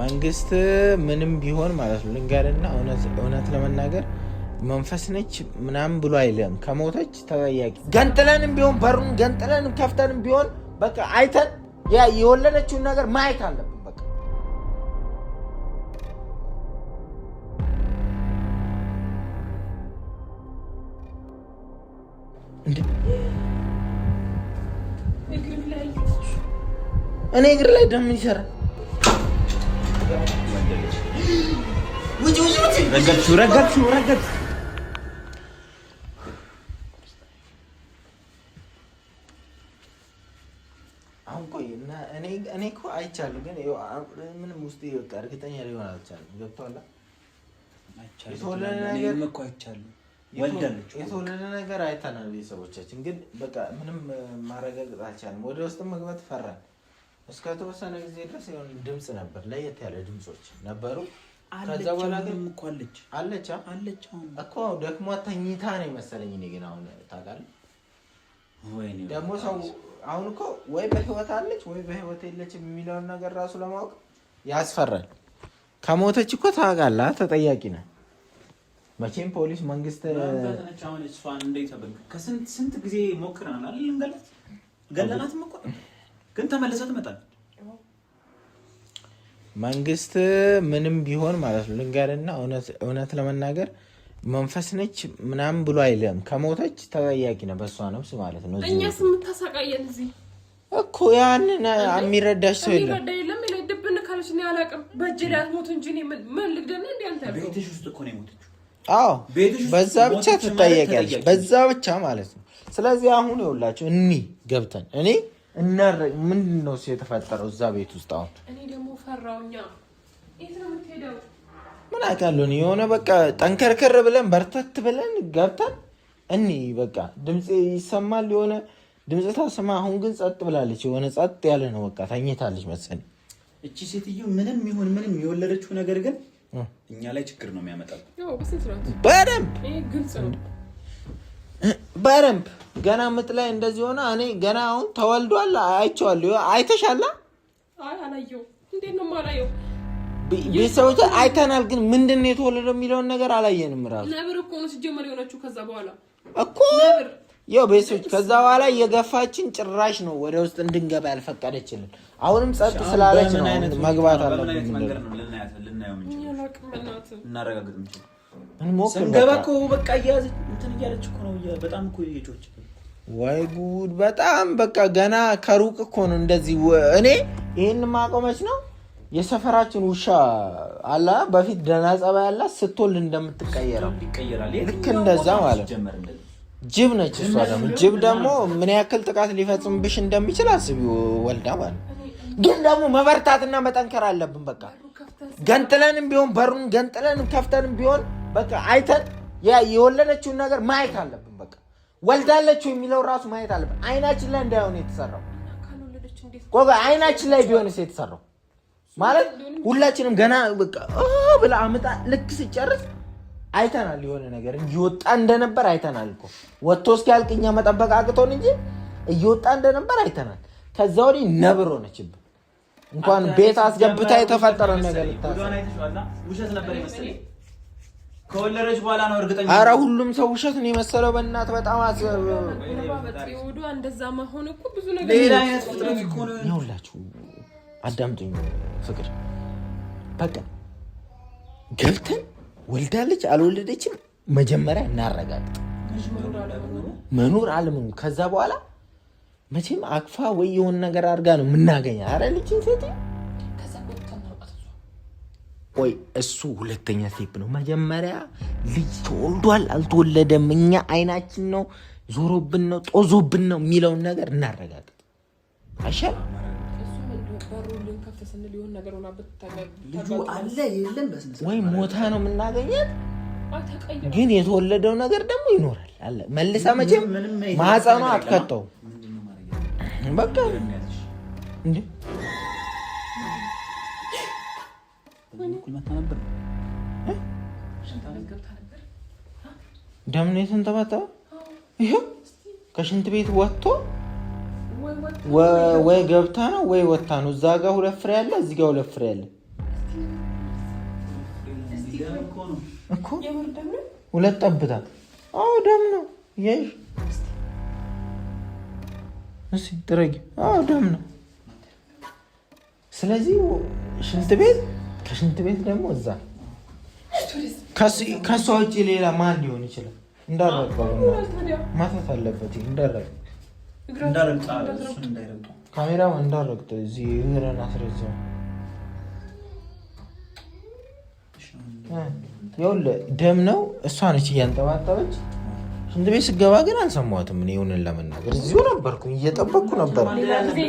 መንግስት ምንም ቢሆን ማለት ነው ልንገርና እውነት ለመናገር መንፈስ ነች ምናምን ብሎ አይለም ከሞተች ተጠያቂ ገንጥለንም ቢሆን በሩን ገንጥለንም ከፍተንም ቢሆን በቃ አይተን ያ የወለደችውን ነገር ማየት አለብን በቃ እኔ እግር ላይ ደም ይሰራል ረገጥኩ አሁን ቆይ እና እኔ እኮ አይቻለሁ ግን ምንም ውስጥ በቃ እርግጠኛ ሊሆን አልቻለም ገብቶሃል የተወለደ ነገር አይተናል ቤተሰቦቻችን ግን በቃ ምንም ማረጋገጥ አልቻለም ወደ ውስጥ መግባት ፈራን እስከ ተወሰነ ጊዜ ድረስ የሆነ ድምጽ ነበር ለየት ያለ ድምጾች ነበሩ ከዛ በኋላ ግን አለች እኮ ደግሞ ተኝታ ነው መሰለኝ እኔ ግን አሁን ታውቃለህ ወይኔ ደግሞ ሰው አሁን እኮ ወይ በህይወት አለች ወይ በህይወት የለችም የሚለውን ነገር ራሱ ለማወቅ ያስፈራል ከሞተች እኮ ታውቃለህ ተጠያቂ ነህ መቼም ፖሊስ መንግስት በተነቻውን እሷን እንዴት ተበልክ ከስንት ጊዜ ሞክረናል አይደል ገለናት መቆጥ ግን ተመለሰ ትመጣለች መንግስት ምንም ቢሆን ማለት ነው ልንገርና እውነት ለመናገር መንፈስ ነች ምናምን ብሎ አይለም ከሞተች ተጠያቂ ነው በሷ ነፍስ ማለት ነው እኛስ ምታሳቃየን እዚህ እኮ ያን የሚረዳሽ ሰው የለም የሚረዳ የለም ይለድብን ካለሽ ነው ያላቀም በእጅ ላይ አትሞት እንጂ ምን ልግደና እንዴ አንተ ቤትሽ ውስጥ እኮ ነው የሞተችው አዎ በዛ ብቻ ትጠየቂያለሽ በዛ ብቻ ማለት ነው ስለዚህ አሁን ይኸውላችሁ ገብተን እኔ ምንድነው የተፈጠረው እዛ ቤት ውስጥ አሁን እኔ ደግሞ ፈራውኛ እዚህ ነው የምትሄደው ምን አውቃለሁ የሆነ በቃ ጠንከርከር ብለን በርተት ብለን ገብተን በቃ ድምጽ ይሰማል የሆነ ድምጽ ታሰማ አሁን ግን ጸጥ ብላለች የሆነ ጸጥ ያለ ነው በቃ ተኝታለች መሰለኝ እቺ ሴትዮ ምንም የወለደችው ነገር ግን እኛ ላይ ችግር ነው የሚያመጣው ያው በስንት በደንብ ይሄ ግልጽ ነው በደንብ ገና ምጥ ላይ እንደዚህ ሆነ እኔ ገና አሁን ተወልዷል አይቼዋለሁ አይተሻላ አይ አላየው እንዴት ነው ማላየው ቤተሰቦች አይተናል ግን ምንድነው የተወለደው የሚለውን ነገር አላየንም ራሱ ነብር እኮ ነው ሲጀመር የሆነችው ከዛ በኋላ እኮ ያው ቤተሰቦች ከዛ በኋላ የገፋችን ጭራሽ ነው ወደ ውስጥ እንድንገባ ያልፈቀደችልን አሁንም ጸጥ ስላለች ነው መግባት አለብን ልናየው ምን እናረጋግጥ ምን ስንገባ እኮ በቃ እያያዘች እንትን እያለች እኮ ነው በጣም እኮ እየጮች ወይ ጉድ በጣም በቃ ገና ከሩቅ እኮ ነው እንደዚህ እኔ ይሄን ማቆመች ነው የሰፈራችን ውሻ አላ በፊት ደና ጸባይ ያላት ስትወልድ እንደምትቀየረው ልክ እንደዛ ማለት ጅብ ነች እሷ ደግሞ ምን ያክል ጥቃት ሊፈጽምብሽ እንደሚችል አስቢው ወልዳ ማለት ግን ደግሞ መበርታትና መጠንከር አለብን በቃ ገንጥለንም ቢሆን በሩን ገንጥለንም ከፍተንም ቢሆን በቃ አይተን ያ የወለደችውን ነገር ማየት አለብን በቃ ወልዳለች የሚለው ራሱ ማየት አለብን አይናችን ላይ እንዳይሆን የተሰራው ቆጋ አይናችን ላይ ቢሆንስ የተሰራው ማለት ሁላችንም ገና በቃ ብላ አመጣ ልክ ሲጨርስ አይተናል የሆነ ነገር እየወጣ እንደነበር አይተናል እኮ ወጥቶ እስኪያልቅኛ መጠበቅ አቅቶን እንጂ እየወጣ እንደነበር አይተናል ከዛ ወዲህ ነብር ሆነችብን እንኳን ቤት አስገብታ የተፈጠረ ነገር ልታሰብ ውሸት ነበር ይመስለኝ ከወለደች በኋላ ነው እርግጠኛ አረ ሁሉም ሰው ውሸት ነው የመሰለው በእናት በጣም ወዶ እንደዛ መሆን እኮ ብዙ ነገር ሌላ አይነት ፍጥረት እኮ ነው ይኸውላችሁ አዳምጡኝ ፍቅር በቃ ገብተን ወልዳለች አልወለደችም መጀመሪያ እናረጋግጥ መኖር አለምን ከዛ በኋላ መቼም አክፋ ወይ የሆነ ነገር አድርጋ ነው የምናገኘው አረ ልጅን ሴት ከዛ ወጥተና ወይ እሱ ሁለተኛ ስቴፕ ነው መጀመሪያ ልጅ ተወልዷል አልተወለደም እኛ አይናችን ነው ዞሮብን ነው ጦዞብን ነው የሚለውን ነገር እናረጋግጥ አይሻል ልጁ አለ የለም በስነስ ወይ ሞታ ነው የምናገኘው ግን የተወለደው ነገር ደግሞ ይኖራል አለ መልሳ መቼም ማህፀኗ አትከተው በቃ እንዴ ደምኔ ተንተባታ ይሄ ከሽንት ቤት ወጥቶ ወይ ገብታ ነው ወይ ወጣ ነው እዛ ጋር ሁለት ፍሬ አለ እዚህ ጋር ሁለት ፍሬ አለ እኮ ሁለት ጠብታ። አዎ ደም ነው። ይሄ እሺ ጥረጊ። አዎ ደም ነው። ስለዚህ ሽንት ቤት፣ ከሽንት ቤት ደግሞ እዛ ከሷ ውጭ ሌላ ማን ሊሆን ይችላል? እንዳረቀው ማታት አለበት። እንዳረቀ ካሜራው እንዳረቀ እዚህ እግረን አስረዘው። ይኸውልህ ደም ነው። እሷ ነች እያንጠባጠበች። ሽንት ቤት ስገባ ግን አልሰማሁትም። እኔ እውነት ለመናገር እዚሁ ነበርኩኝ፣ እየጠበቅኩ ነበር።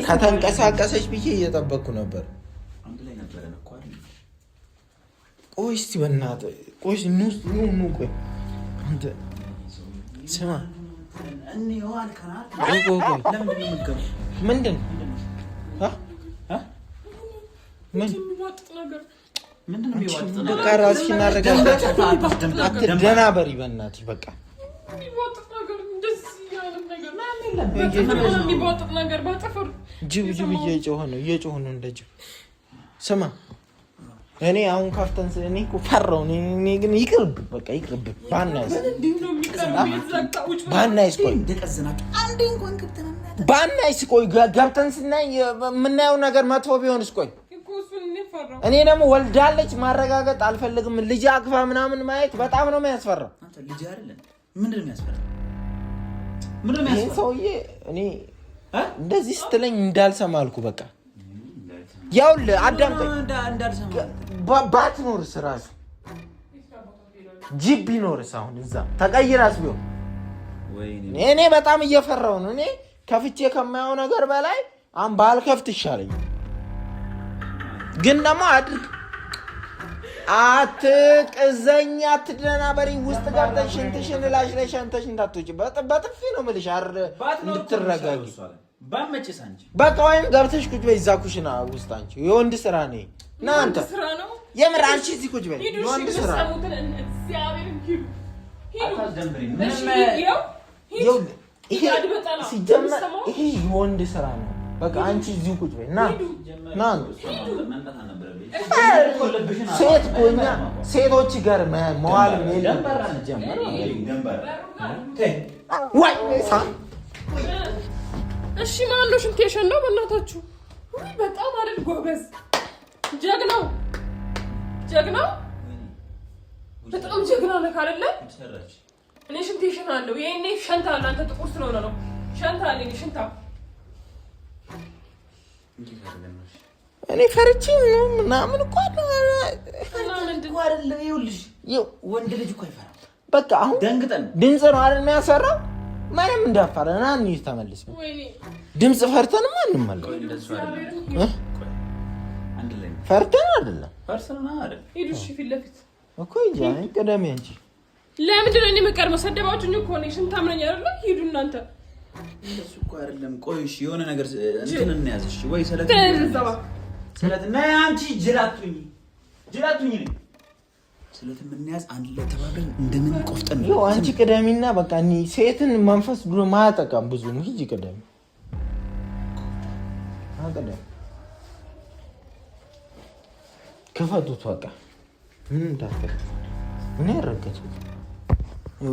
ከተንቀሳቀሰች ብዬ እየጠበቅኩ ነበር። ቆይ እስኪ በእናትህ ቆይ ኑ ቆይ አንተ ስማ ምንድን በቃ እራስሽን አረጋጋች። ደህና በሪ በእናትሽ በቃ ጅብ እየጮኸ ነው እንደ ጅብ። ስማ እኔ አሁን ካፍተን እኔ እኮ ፈራሁ። እኔ ግን ይቅርብ በቃ ይቅርብ። ባናይስ ቆይ ገብተን ስናይ የምናየው ነገር መጥፎ ቢሆንስ? ቆይ እኔ ደግሞ ወልዳለች ማረጋገጥ አልፈልግም። ልጅ አቅፋ ምናምን ማየት በጣም ነው የሚያስፈራው። ይሄ ሰውዬ እኔ እንደዚህ ስትለኝ እንዳልሰማ አልኩ። በቃ ያውልህ አዳምጠኝ። ባትኖርስ እራሱ ጅብ ቢኖርስ አሁን እዛ ተቀይራስ ቢሆን እኔ በጣም እየፈራሁ ነው። እኔ ከፍቼ ከማየው ነገር በላይ ባልከፍት ይሻለኝ። ግን ደግሞ አትቅዘኝ፣ አትደናበሪ። ውስጥ ገብተሽ ሽንትሽን ላሽ ላይ ሸንተሽ እንዳትወጪ በጥፊ ነው የምልሽ። እንድትረጋጊ በቃ ወይም ገብተሽ ቁጭ በይ እዛ ኩሽና ውስጥ። አንቺ የወንድ ስራ ነው እና አንተ የምር አንቺ እዚህ ቁጭ በይ። የወንድ ስራ ሲጀመር ይሄ የወንድ ስራ ነው። በቃ አንቺ እዚህ ቁጭ በይ እና ሴት ጎኛ ሴቶች ጋር መዋል የለም። እሺ ማን ነው ሽንት የሸናው? በእናታችሁ በጣም አይደል ጎበዝ፣ ጀግናው በጣም ጀግና ነህ አይደለ? እኔ ሽንት የሸናለሁ። ይሄኔ ሸንታ አለ። አንተ ጥቁር ስለሆነ ነው ሸንታ አለኝ። ሽንታ እኔ ፈርቼ ነው ምናምን እኮ አይደለም። ይኸውልሽ ወንድ ልጅ እኮ አይፈራም። በቃ አሁን ደንግጠን ድምፅ ነው አይደል የሚያሰራው። ማንም እንዳፈራ እና እንይ ተመልስ። ድምፅ ፈርተን ማንም ማለት ፈርተን አይደለም ሂዱሽ ፊት ለፊት እኮ ይጃኔ ቀደም እንጂ ለምንድን ነው እኔ መቀርመው? ሰደባችሁኝ እኮ ነው። ሽንታም ነኝ አይደል? ሂዱ እናንተ። እሱ እኮ አይደለም። ቆይ እሺ የሆነ ነገር እንትን እንያዝሽ ወይ ሰለት እና አንቺ ጅላቱኝ ነኝ ስለት ምንያዝ አንድ ላይ ተባብረን እንደምን ቆፍጠን ነው። አንቺ ቀደሚና በቃ እኔ ሴትን መንፈስ ብሎ ማያጠቃም ብዙ ነው። ሂጂ ቀደሚ አቀደም ከፈቱት በቃ ምን ታፈጥ ምን ያረጋችው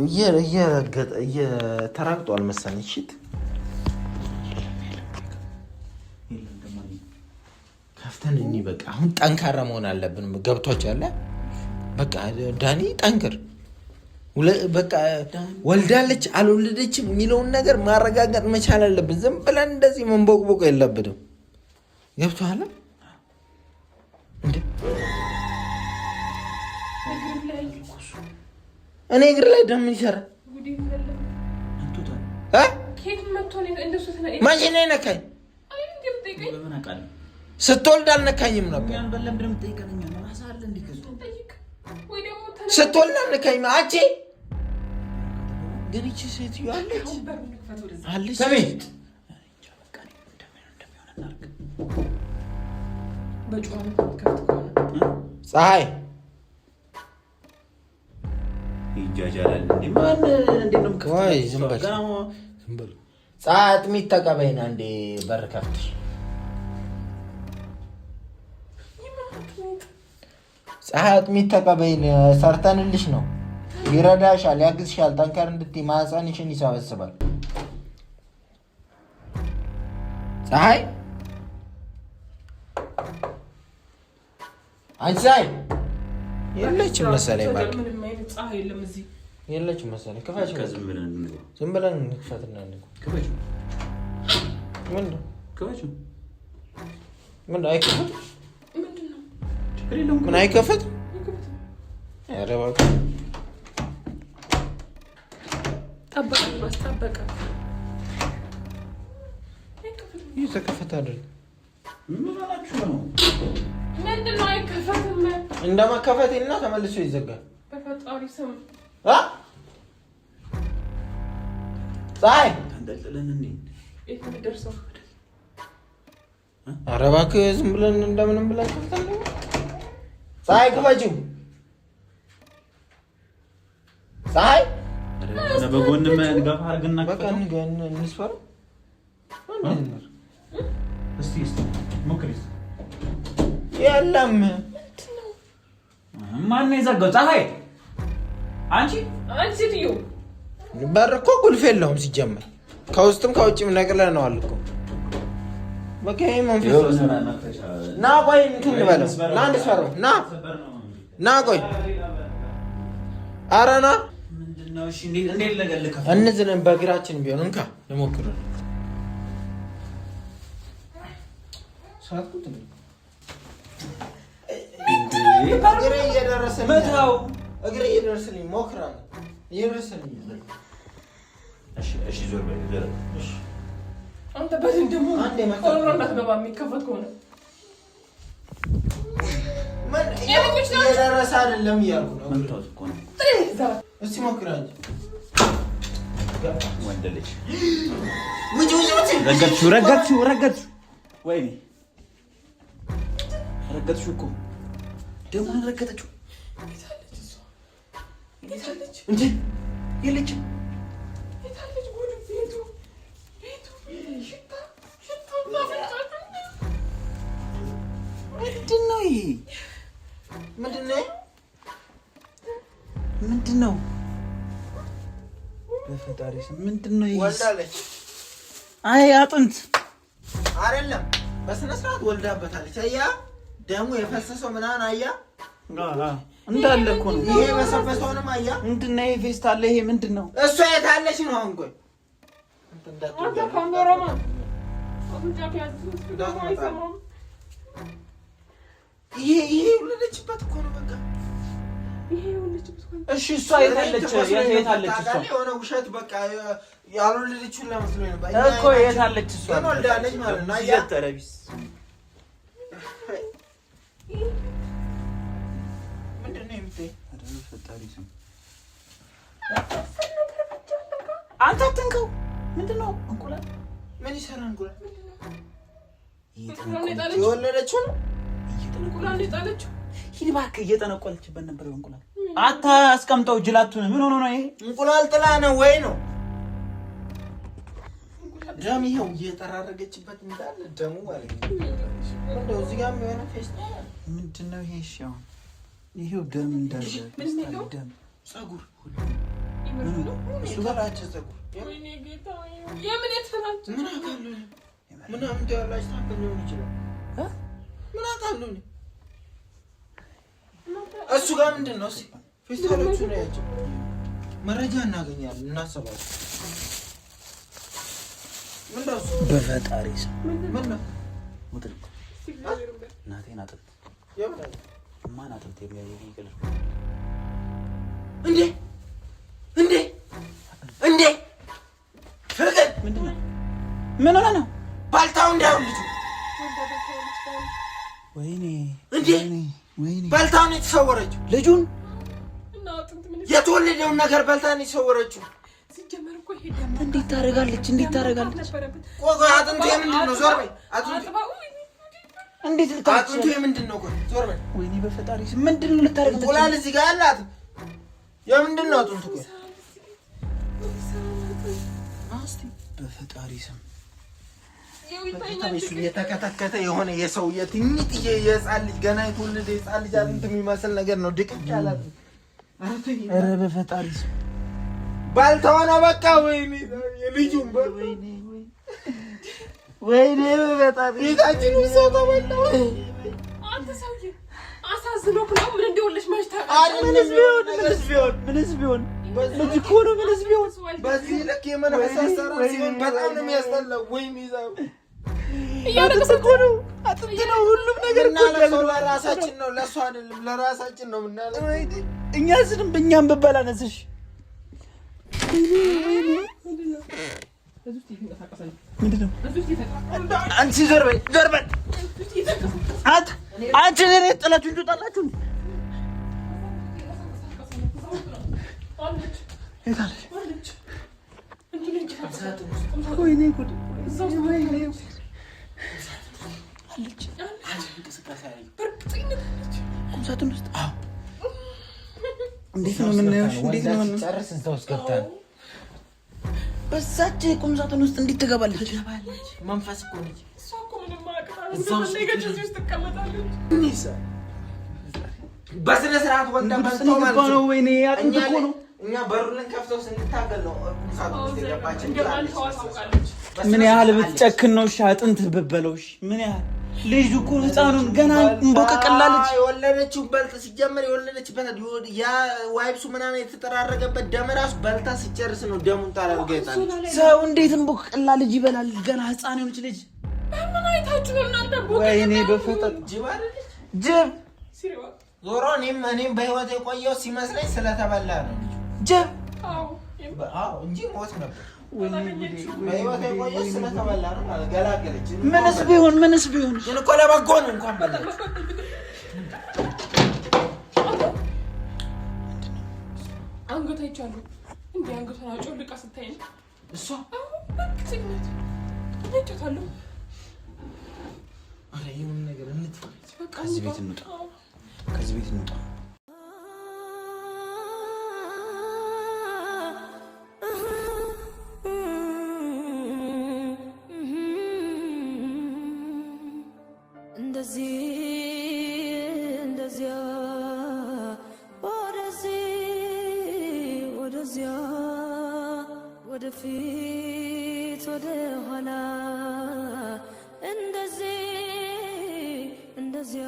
እየረገጠ እየተራቅጧል መሰለኝ። ሽት ከፍተን እኔ በቃ አሁን ጠንካራ መሆን አለብን። ገብቷችኋል? በቃ ዳኒ ጠንክር። በቃ ወልዳለች አልወለደችም የሚለውን ነገር ማረጋገጥ መቻል አለብን። ዝም ብለን እንደዚህ መንቦቅቦቅ የለብንም። ገብቷል እንዴ? እኔ እግር ላይ ደም ይሰራል። መቼ ነው የነካኝ? ስትወልድ አልነካኝም ነበር። ስትወልድ አልነካኝም። አንቺ ግን ይቺ ሴትዮ አለች። ፀሐይ ይጃጃላል እንዴ? ማን እንዴ ነው ከፍተው? ወይ ዝም በል ፀሐይ አጥሚት ተቀበይና እንዴ በር ከፍተሽ ፀሐይ አጥሚት ተቀበይን፣ ሰርተንልሽ ነው። ይረዳሻል፣ ያግዝሻል። ጠንከር እንድትይ ማህፀንሽን ይሰበስባል። ፀሐይ አንቺ ፀሐይ የለችም መሰለኝ። የለችም መሰለኝ። ክፈችው። ዝም ብለን እንክፈትና ክፈችው። ምንድን ነው አይከፈትም? ምን አይከፈትም? ኧረ እባክህ እየተከፈተ አይደል? እንደ መከፈቴና ተመልሶ ይዘጋል። በፈጣሪ ስም ፀሐይ ተንጠልጥለን እንዴ? ኧረ እባክህ ዝም ብለን እንደምንም ብለን ከፍተን ፀሐይ ክፈችው። ፀሐይ በጎን ገፋ አድርግና በቃ እንስፈረው። እስቲ ሞክሪ። የለም ማን ነው የዘጋው? ፀሐይ አንቺ ሴትዮ በር እኮ ቁልፍ የለውም ሲጀመር፣ ከውስጥም ከውጭም ነቅለነዋል እኮ። በቃ ይሄ መንፈስ ና ቆይ እንትን በለው ና እንስፈረው ና ቆይ ኧረ ና ምንድነው? እሺ እንዴት ለገልከ እንዝለን በእግራችን ቢሆን እንካ ልሞክር። ሳትኩት ነው እግሬ እየደረሰልኝ መታው እግሬ እየደረሰልኝ ሞክራለሁ እየደረሰልኝ። እሺ ዞር በል ዞር። እሺ አንተ በዚህ ደግሞ ኮሮና እንዳትገባ የሚከፈት ከሆነ ምን እየደረሰ አይደለም እያልኩ ነው። መታወት እኮ ነው። እስቲ ሞክር አንቺ ወንድ ልጅ ረገጥሽው ወይኔ ረገጥሽው እኮ ደግሞ ረገጠችው። እንዴ የለችም። ምንድነው ይሄ? ምንድነው? በፈጣሪ ስም ምንድነው ይሄ? ወልዳለች። አይ አጥንት አይደለም፣ በስነ ስርዓት ወልዳበታለች። አያ ደሙ የፈሰሰው ምናምን አያ እንዳለ እኮ ነው። ይሄ በሰበሰውንም አያ ምንድነው ይሄ? ፌስት አለ። ይሄ ምንድነው? እሷ የታለች ነው? አሁን ቆይ አንተ ካሜራማ ይሄ የወለደችበት እኮ ነው። በቃ እሺ እሷ የታለች? የታለች እሷ? የሆነ ውሸት በቃ ያልወለደችውን ለመስሎኝ ነበር እኮ። የታለች እሷ? ወልዳለች ማለት ነው። አያ ተረቢስ ምንድነው የምትይ? ፈጣሪ ስም አንተ አትንከው። ምንድነው? እንቁላል ምን ይሰራል? እንቁላል የወለደችው ነው። እንቁላል የጣለችው ሂድ እባክህ። እየጠነቆለችበት ነበር እንቁላል። አታስቀምጠው። ጅላቱን ምን ሆኖ ነው ይሄ? እንቁላል ጥላ ነው ወይ ነው? ደም ይኸው እየጠራረገችበት እንዳለ ደሙ ማለት ነው። እንደው እዚህ ጋር የሆነ ፌስታ ምንድነው ይሄ? እሺ አሁን ይሄው ደም እንዳለ ደም ጸጉር ሁሉ እሱ ጋር አጭ ጸጉር ወይኔ ጌታ የምን የተላጭ ምን አካሉ ምናምን ያላች ታከለ ሊሆን ይችላል። ምን አካሉ እሱ ጋር ምንድነው? እሺ ፌስታሎቹ ነው ያቸው። መረጃ እናገኛለን እናሰባለን። ምን ነው በፈጣሪ ስም ምን ነው ሙጥል እናቴን አጥንት ማን አጥንት የሚያየኝ ይገል እንዴ ፍቅር ምንድነው? ምን ሆነ ነው? ባልታው እንዳይሆን ልጁ ወይኔ ወይኔ ባልታው ነው የተሰወረችው። ልጁን የተወለደውን ነገር ባልታ ነው የተሰወረችው። እንዴት ታደርጋለች? ቆይ አጥንቱ የምንድን ነው? ዞር በይ። እንዴት አጥንቱ የምንድን ነው? ቆይ ዞር በይ። ወይኔ በፈጣሪ ስም ምንድን ነው ልታደርግ? እንቁላል እዚህ ጋር አላት። የምንድን ነው አጥንቱ? ቆይ በፈጣሪ ስም የተከተከተ የሆነ የሰው የትንጥ የህፃን ልጅ ገና የተወለደ የህፃን ልጅ አጥንት የሚመስል ነገር ነው። ድቅቅ ያላት ኧረ በፈጣሪ ባልተሆነ በቃ ወይኔ የልጁን ወይኔ በፈጣሪ ቤታችን ውስጥ ሰው ተበላ። አንተ ሰውዬ አሳዝኖክ ነው። ምን እንደወለሽ ማሽታ ምንስ ቢሆን ልጅ እኮ ነው። ምንስ ቢሆን በዚህ ልክ የመንፈስ አሰራር ሲሆን በጣም ነው የሚያስጠላው። ወይኔ ይዛው እያለቀሰኩ ነው። አጥንት ነው ሁሉም ነገር እኮ ለራሳችን ነው፣ ለእሱ አይደለም። ለራሳችን ነው የምናለው። እኛ ዝም በእኛም በባላነስሽ ምንድነው? አንቺ ዘር በይ አንቺ ዘር ጥላችሁ እንድጣላችሁ እንዴ? ወይኔ ጉድ! ቁምሳጥን ውስጥ እንዴት ነው የምናየው? እንዴት ነው የምናየው? ጨርስ እዛው ውስጥ ገብታል። በዛች ቁምሳጥን ውስጥ እንዴት ትገባለች? መንፈስ እኮ ነች። እሷ እኮ ምንም አቅም በስነ ስርዓት ወንዳ ነው ማለት ነው። ወይኔ አጥንት እኮ ነው። እኛ በሩን ከፍተው ስንታገል ነው ቁምሳጥን ውስጥ የገባችን። ምን ያህል ብትጨክን ነው? እሺ አጥንት በበለውሽ ምን ያህል ልጅ እኮ ህፃኑን ገና እንቦቀቀላ ልጅ የወለደችው በልታ ሲጀመር የወለደችበት ያ ዋይፕሱ ምናምን የተጠራረገበት ደም ራሱ በልታ ሲጨርስ ነው ደሙን ታላልጋ ይጣል። ሰው እንዴት እንቦቀቀላ ልጅ ይበላል? ገና ህፃን የሆነች ልጅ ምን አይታችሁ ነው እናንተ? ወይኔ በፈጠጥ ጅብ አይደል? ጅብ ዞሮ እኔም በህይወት የቆየው ሲመስለኝ ስለተበላ ነው። ጅብ አዎ እንጂ ሞት ነበር። በህይወት የቆየው ስለተበላ ነው ማለት ገላገለች። ምንስ ቢሆን ግን እኮ ለበጎ ነው። እንኳን በላች። አንገት አይቻለሁ እንዴ? አንገቷን አጮልቃ ስታይ ነው እሷ በክትነት ነጭታለሁ። አረ ይሁን ነገር እንትፋ። ከዚህ ቤት እንውጣ፣ ከዚህ ቤት እንውጣ። ወደፊት ወደ ኋላ እንደዚያ